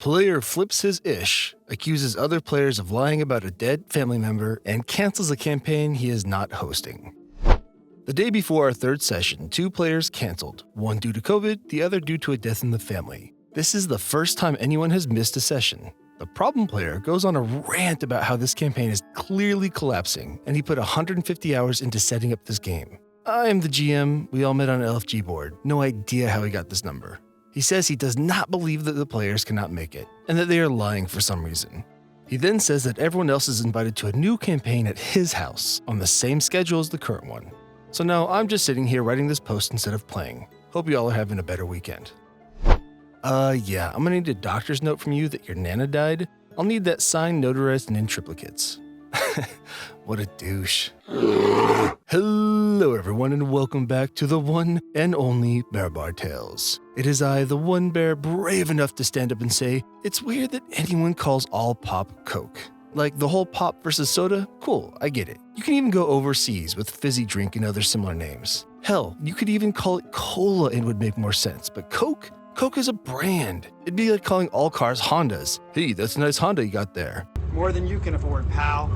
player flips his ish, accuses other players of lying about a dead family member, and cancels a campaign he is not hosting. The day before our third session, 2 players canceled, one due to COVID, the other due to a death in the family. This is the first time anyone has missed a session. The problem player goes on a rant about how this campaign is clearly collapsing, and he put 150 hours into setting up this game. I am the GM, we all met on an LFG board, no idea how he got this number. He says he does not believe that the players cannot make it, and that they are lying for some reason. He then says that everyone else is invited to a new campaign at his house, on the same schedule as the current one. So now I'm just sitting here writing this post instead of playing. Hope you all are having a better weekend. Yeah, I'm gonna need a doctor's note from you that your nana died. I'll need that signed, notarized, and in triplicates. What a douche. Hello everyone and welcome back to the one and only Bear Bar Tales. It is I, the one bear brave enough to stand up and say, it's weird that anyone calls all pop Coke. Like the whole pop versus soda? Cool, I get it. You can even go overseas with fizzy drink and other similar names. Hell, you could even call it cola and it would make more sense, but Coke? Coke is a brand. It'd be like calling all cars Hondas. Hey, that's a nice Honda you got there. More than you can afford, pal.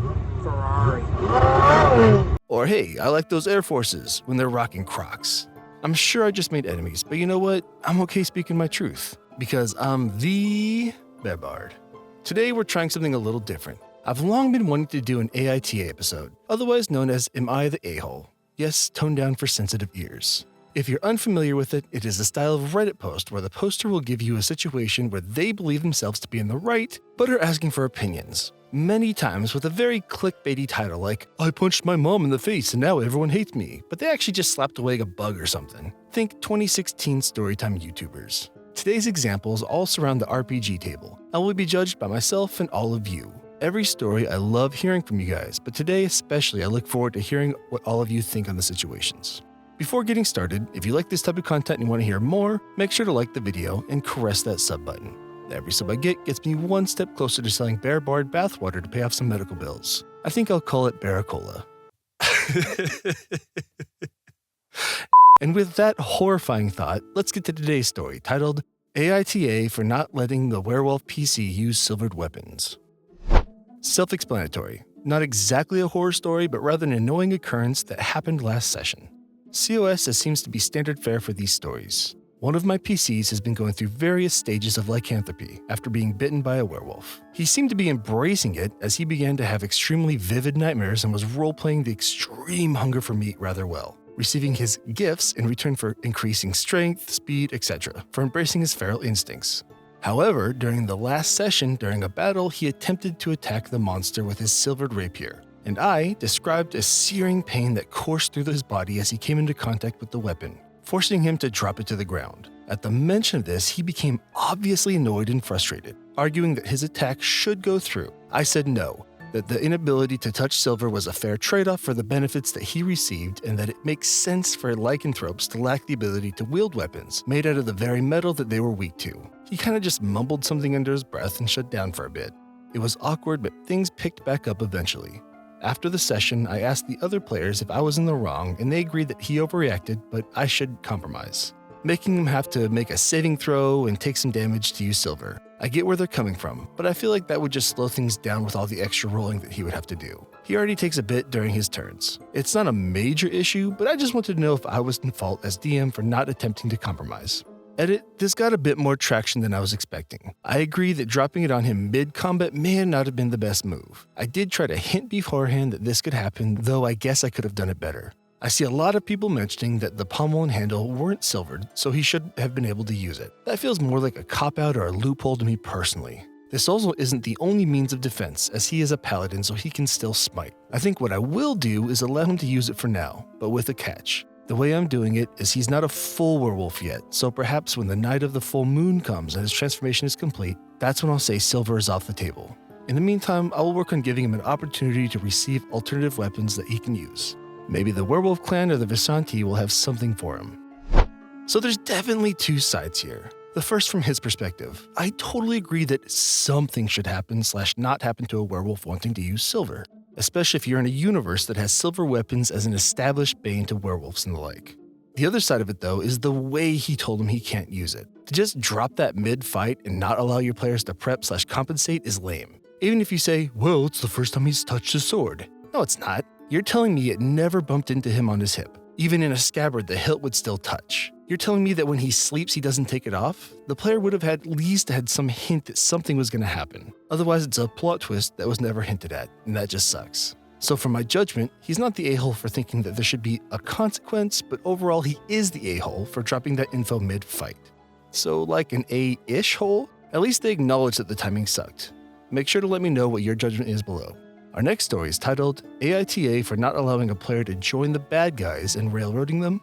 Ferrari. Or hey, I like those Air Forces when they're rocking Crocs. I'm sure I just made enemies, but you know what? I'm okay speaking my truth because I'm the Bear Bard. Today we're trying something a little different. I've long been wanting to do an AITA episode, otherwise known as Am I the A-hole? Yes, toned down for sensitive ears. If you're unfamiliar with it, it is a style of Reddit post where the poster will give you a situation where they believe themselves to be in the right, but are asking for opinions. Many times with a very clickbaity title like, I punched my mom in the face and now everyone hates me, but they actually just slapped away a bug or something. Think 2016 storytime YouTubers. Today's examples all surround the RPG table. I will be judged by myself and all of you. Every story I love hearing from you guys, but today especially I look forward to hearing what all of you think on the situations. Before getting started, if you like this type of content and you want to hear more, make sure to like the video and caress that sub button. Every sub I get gets me one step closer to selling Bear Bard bathwater to pay off some medical bills. I think I'll call it Barracola. And with that horrifying thought, let's get to today's story titled AITA for not letting the werewolf PC use silvered weapons. Self-explanatory. Not exactly a horror story, but rather an annoying occurrence that happened last session. COS as seems to be standard fare for these stories. One of my PCs has been going through various stages of lycanthropy after being bitten by a werewolf. He seemed to be embracing it as he began to have extremely vivid nightmares and was role-playing the extreme hunger for meat rather well, receiving his gifts in return for increasing strength, speed, etc., for embracing his feral instincts. However, during the last session, during a battle, he attempted to attack the monster with his silvered rapier, and I described a searing pain that coursed through his body as he came into contact with the weapon, forcing him to drop it to the ground. At the mention of this, he became obviously annoyed and frustrated, arguing that his attack should go through. I said no, that the inability to touch silver was a fair trade-off for the benefits that he received, and that it makes sense for lycanthropes to lack the ability to wield weapons made out of the very metal that they were weak to. He kind of just mumbled something under his breath and shut down for a bit. It was awkward, but things picked back up eventually. After the session, I asked the other players if I was in the wrong, and they agreed that he overreacted, but I should compromise, making him have to make a saving throw and take some damage to use silver. I get where they're coming from, but I feel like that would just slow things down with all the extra rolling that he would have to do. He already takes a bit during his turns. It's not a major issue, but I just wanted to know if I was in fault as DM for not attempting to compromise. Edit, this got a bit more traction than I was expecting. I agree that dropping it on him mid-combat may not have been the best move. I did try to hint beforehand that this could happen, though I guess I could have done it better. I see a lot of people mentioning that the pommel and handle weren't silvered, so he should have been able to use it. That feels more like a cop-out or a loophole to me personally. This also isn't the only means of defense, as he is a paladin so he can still smite. I think what I will do is allow him to use it for now, but with a catch. The way I'm doing it is he's not a full werewolf yet, so perhaps when the night of the full moon comes and his transformation is complete, that's when I'll say silver is off the table. In the meantime, I will work on giving him an opportunity to receive alternative weapons that he can use. Maybe the werewolf clan or the Visanti will have something for him. So there's definitely two sides here. The first from his perspective. I totally agree that something should happen / not happen to a werewolf wanting to use silver, especially if you're in a universe that has silver weapons as an established bane to werewolves and the like. The other side of it though is the way he told him he can't use it. To just drop that mid-fight and not allow your players to prep/compensate is lame. Even if you say, well, it's the first time he's touched his sword. No, it's not. You're telling me it never bumped into him on his hip. Even in a scabbard, the hilt would still touch. You're telling me that when he sleeps, he doesn't take it off? The player would have at least had some hint that something was going to happen. Otherwise, it's a plot twist that was never hinted at, and that just sucks. So for my judgment, he's not the a-hole for thinking that there should be a consequence, but overall he is the a-hole for dropping that info mid-fight. So like an A-ish hole, at least they acknowledge that the timing sucked. Make sure to let me know what your judgment is below. Our next story is titled AITA for not allowing a player to join the bad guys and railroading them.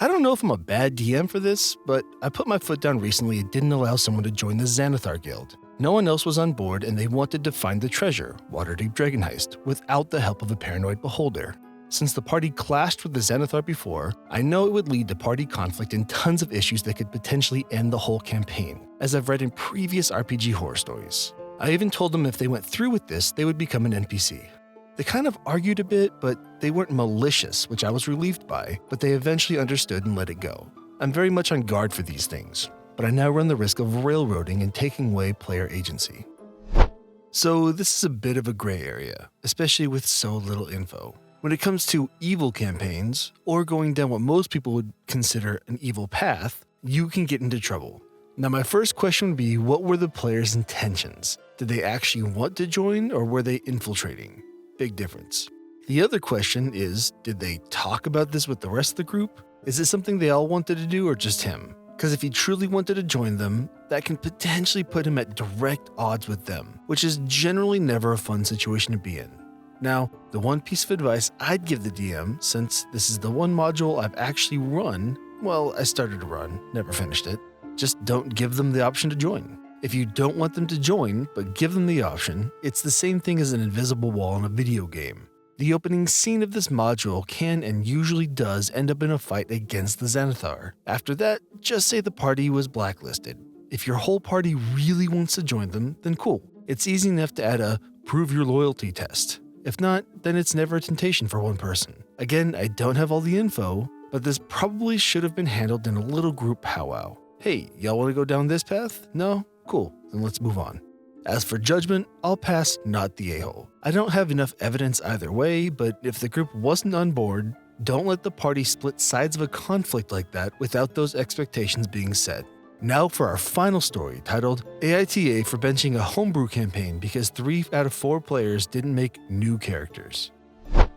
I don't know if I'm a bad DM for this, but I put my foot down recently and didn't allow someone to join the Xanathar Guild. No one else was on board and they wanted to find the treasure, Waterdeep Dragon Heist, without the help of a paranoid beholder. Since the party clashed with the Xanathar before, I know it would lead to party conflict and tons of issues that could potentially end the whole campaign, as I've read in previous RPG horror stories. I even told them if they went through with this, they would become an NPC. They kind of argued a bit, but they weren't malicious, which I was relieved by, but they eventually understood and let it go. I'm very much on guard for these things, but I now run the risk of railroading and taking away player agency. So this is a bit of a gray area, especially with so little info. When it comes to evil campaigns, or going down what most people would consider an evil path, you can get into trouble. Now my first question would be, what were the players' intentions? Did they actually want to join, or were they infiltrating? Big difference. The other question is, did they talk about this with the rest of the group? Is it something they all wanted to do or just him? Because if he truly wanted to join them, that can potentially put him at direct odds with them, which is generally never a fun situation to be in. Now, the one piece of advice I'd give the DM, since this is the one module I've actually run, well, I started to run, never finished it, just don't give them the option to join. If you don't want them to join, but give them the option, it's the same thing as an invisible wall in a video game. The opening scene of this module can and usually does end up in a fight against the Xanathar. After that, just say the party was blacklisted. If your whole party really wants to join them, then cool. It's easy enough to add a prove your loyalty test. If not, then it's never a temptation for one person. Again, I don't have all the info, but this probably should have been handled in a little group powwow. Hey, y'all want to go down this path? No? Cool, then let's move on. As for judgment, I'll pass not the a-hole. I don't have enough evidence either way, but if the group wasn't on board, don't let the party split sides of a conflict like that without those expectations being set. Now for our final story, titled AITA for benching a homebrew campaign because 3 out of 4 players didn't make new characters.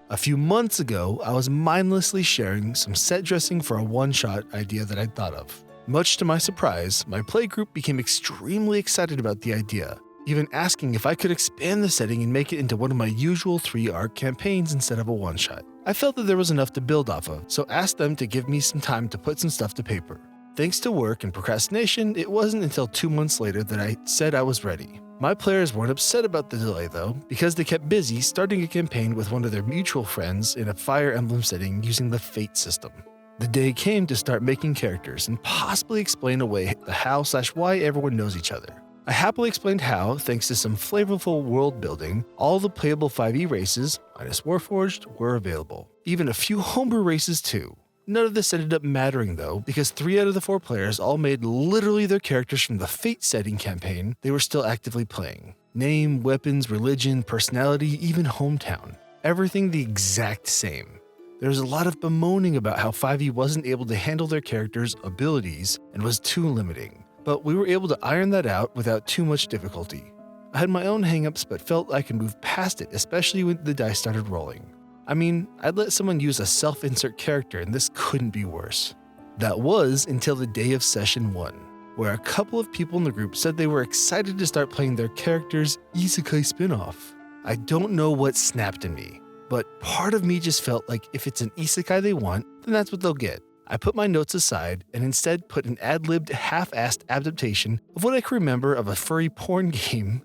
A few months ago, I was mindlessly sharing some set dressing for a one-shot idea that I'd thought of. Much to my surprise, my playgroup became extremely excited about the idea, even asking if I could expand the setting and make it into one of my usual 3-arc campaigns instead of a one-shot. I felt that there was enough to build off of, so asked them to give me some time to put some stuff to paper. Thanks to work and procrastination, it wasn't until 2 months later that I said I was ready. My players weren't upset about the delay though, because they kept busy starting a campaign with one of their mutual friends in a Fire Emblem setting using the Fate system. The day came to start making characters and possibly explain away the how/why everyone knows each other. I happily explained how, thanks to some flavorful world building, all the playable 5e races, minus Warforged, were available. Even a few homebrew races too. None of this ended up mattering though, because 3 out of the 4 players all made literally their characters from the Fate setting campaign they were still actively playing. Name, weapons, religion, personality, even hometown. Everything the exact same. There was a lot of bemoaning about how 5e wasn't able to handle their characters' abilities and was too limiting, but we were able to iron that out without too much difficulty. I had my own hangups but felt I could move past it, especially when the dice started rolling. I mean, I'd let someone use a self-insert character and this couldn't be worse. That was until the day of session 1, where a couple of people in the group said they were excited to start playing their character's isekai spin-off. I don't know what snapped in me, but part of me just felt like if it's an isekai they want, then that's what they'll get. I put my notes aside and instead put an ad-libbed, half-assed adaptation of what I can remember of a furry porn game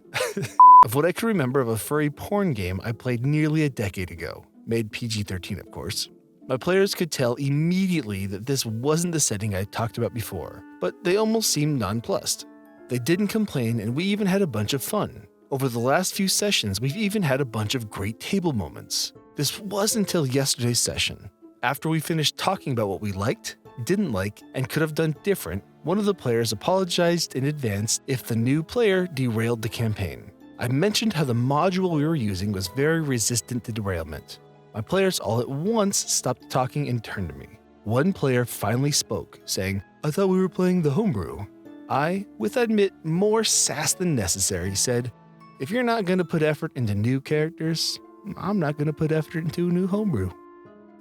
I played nearly a decade ago, made PG-13 of course. My players could tell immediately that this wasn't the setting I talked about before, but they almost seemed nonplussed. They didn't complain and we even had a bunch of fun. Over the last few sessions, we've even had a bunch of great table moments. This was until yesterday's session. After we finished talking about what we liked, didn't like, and could have done different, One of the players apologized in advance if the new player derailed the campaign. I mentioned how the module we were using was very resistant to derailment. My players all at once stopped talking and turned to me. One player finally spoke, saying, "I thought we were playing the homebrew." I, with admit more sass than necessary, said, "If you're not going to put effort into new characters, I'm not going to put effort into a new homebrew."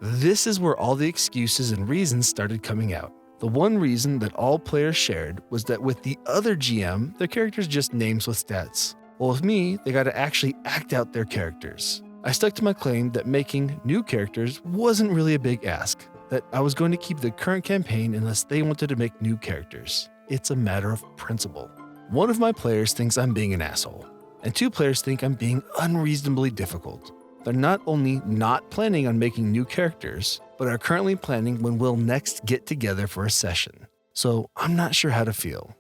This is where all the excuses and reasons started coming out. The one reason that all players shared was that with the other GM, their characters just names with stats. Well, with me, they got to actually act out their characters. I stuck to my claim that making new characters wasn't really a big ask, that I was going to keep the current campaign unless they wanted to make new characters. It's a matter of principle. One of my players thinks I'm being an asshole, and two players think I'm being unreasonably difficult. They're not only not planning on making new characters, but are currently planning when we'll next get together for a session. So I'm not sure how to feel.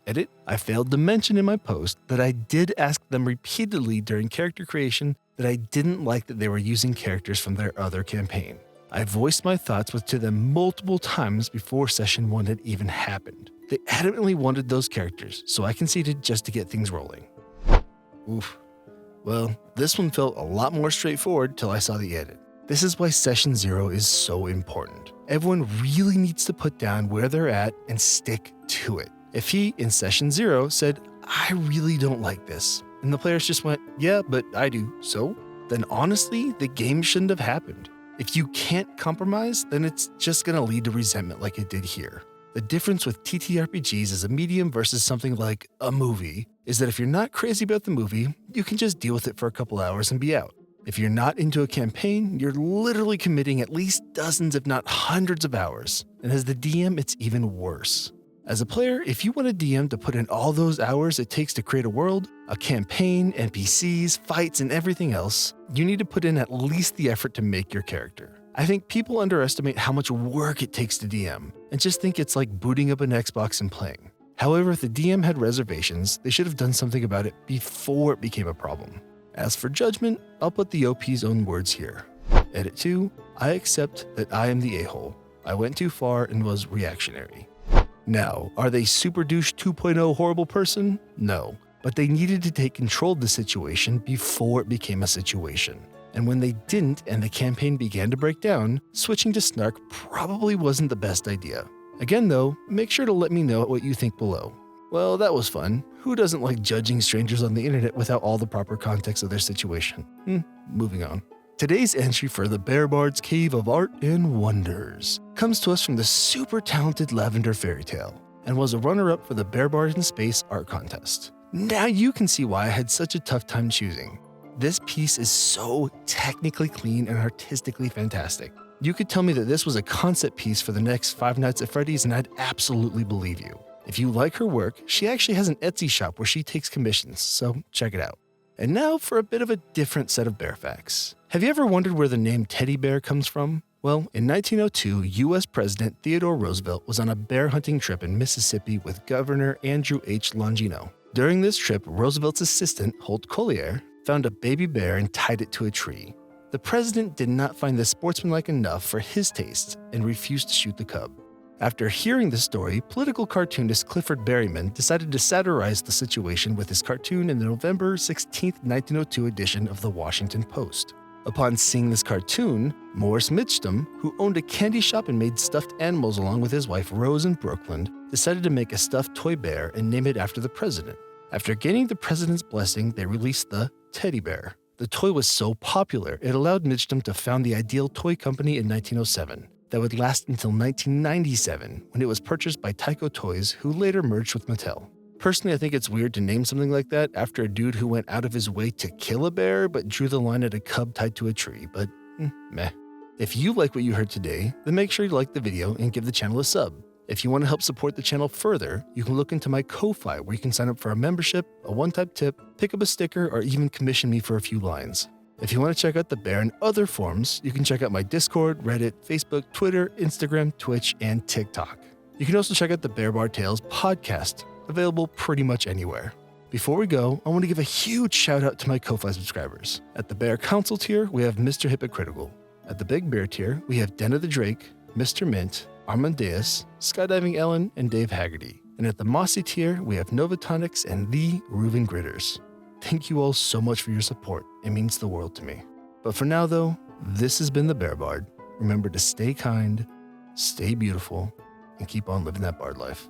Edit, I failed to mention in my post that I did ask them repeatedly during character creation that I didn't like that they were using characters from their other campaign. I voiced my thoughts to them multiple times before session 1 had even happened. They adamantly wanted those characters, so I conceded just to get things rolling. Oof. Well, this one felt a lot more straightforward till I saw the edit. This is why session 0 is so important. Everyone really needs to put down where they're at and stick to it. If he, in session 0, said, "I really don't like this," and the players just went, "Yeah, but I do," then honestly, the game shouldn't have happened. If you can't compromise, then it's just going to lead to resentment like it did here. The difference with TTRPGs as a medium versus something like a movie is that if you're not crazy about the movie, you can just deal with it for a couple hours and be out. If you're not into a campaign, you're literally committing at least dozens if not hundreds of hours. And as the DM, it's even worse. As a player, if you want a DM to put in all those hours it takes to create a world, a campaign, NPCs, fights, and everything else, you need to put in at least the effort to make your character. I think people underestimate how much work it takes to DM, and just think it's like booting up an Xbox and playing. However, if the DM had reservations, they should have done something about it before it became a problem. As for judgment, I'll put the OP's own words here. Edit 2, I accept that I am the a-hole. I went too far and was reactionary. Now, are they Super Douche 2.0 horrible person? No, but they needed to take control of the situation before it became a situation. And when they didn't and the campaign began to break down, switching to Snark probably wasn't the best idea. Again though, make sure to let me know what you think below. Well, that was fun. Who doesn't like judging strangers on the internet without all the proper context of their situation? Moving on. Today's entry for the Bear Bard's Cave of Art and Wonders comes to us from the super talented Lavender Fairy Tale and was a runner-up for the Bear Bard in Space art contest. Now you can see why I had such a tough time choosing. This piece is so technically clean and artistically fantastic. You could tell me that this was a concept piece for the next Five Nights at Freddy's and I'd absolutely believe you. If you like her work, she actually has an Etsy shop where she takes commissions, so check it out. And now for a bit of a different set of bear facts. Have you ever wondered where the name teddy bear comes from? Well, in 1902, U.S. President Theodore Roosevelt was on a bear hunting trip in Mississippi with Governor Andrew H. Longino. During this trip, Roosevelt's assistant, Holt Collier, found a baby bear and tied it to a tree. The president did not find this sportsmanlike enough for his taste and refused to shoot the cub. After hearing the story, political cartoonist Clifford Berryman decided to satirize the situation with his cartoon in the November 16, 1902 edition of the Washington Post. Upon seeing this cartoon, Morris Mitchum, who owned a candy shop and made stuffed animals along with his wife Rose in Brooklyn, decided to make a stuffed toy bear and name it after the president. After gaining the president's blessing, they released the teddy bear. The toy was so popular, it allowed Mitchum to found the Ideal Toy Company in 1907. That would last until 1997, when it was purchased by Tyco Toys, who later merged with Mattel. Personally, I think it's weird to name something like that after a dude who went out of his way to kill a bear but drew the line at a cub tied to a tree, but meh. If you like what you heard today, then make sure you like the video and give the channel a sub. If you want to help support the channel further, you can look into my Ko-Fi where you can sign up for a membership, a one-time tip, pick up a sticker, or even commission me for a few lines. If you want to check out the bear in other forms, you can check out my Discord, Reddit, Facebook, Twitter, Instagram, Twitch, and TikTok. You can also check out the Bear Bard Tales podcast, available pretty much anywhere. Before we go, I want to give a huge shout out to my Ko-Fi subscribers. At the Bear Council tier, we have Mr. Hypocritical. At the Big Bear tier, we have Den of the Drake, Mr. Mint, Armandeus, Skydiving Ellen, and Dave Haggerty. And at the Mossy tier, we have Novatonics and the Reuven Gritters. Thank you all so much for your support. It means the world to me. But for now, though, this has been the Bear Bard. Remember to stay kind, stay beautiful, and keep on living that bard life.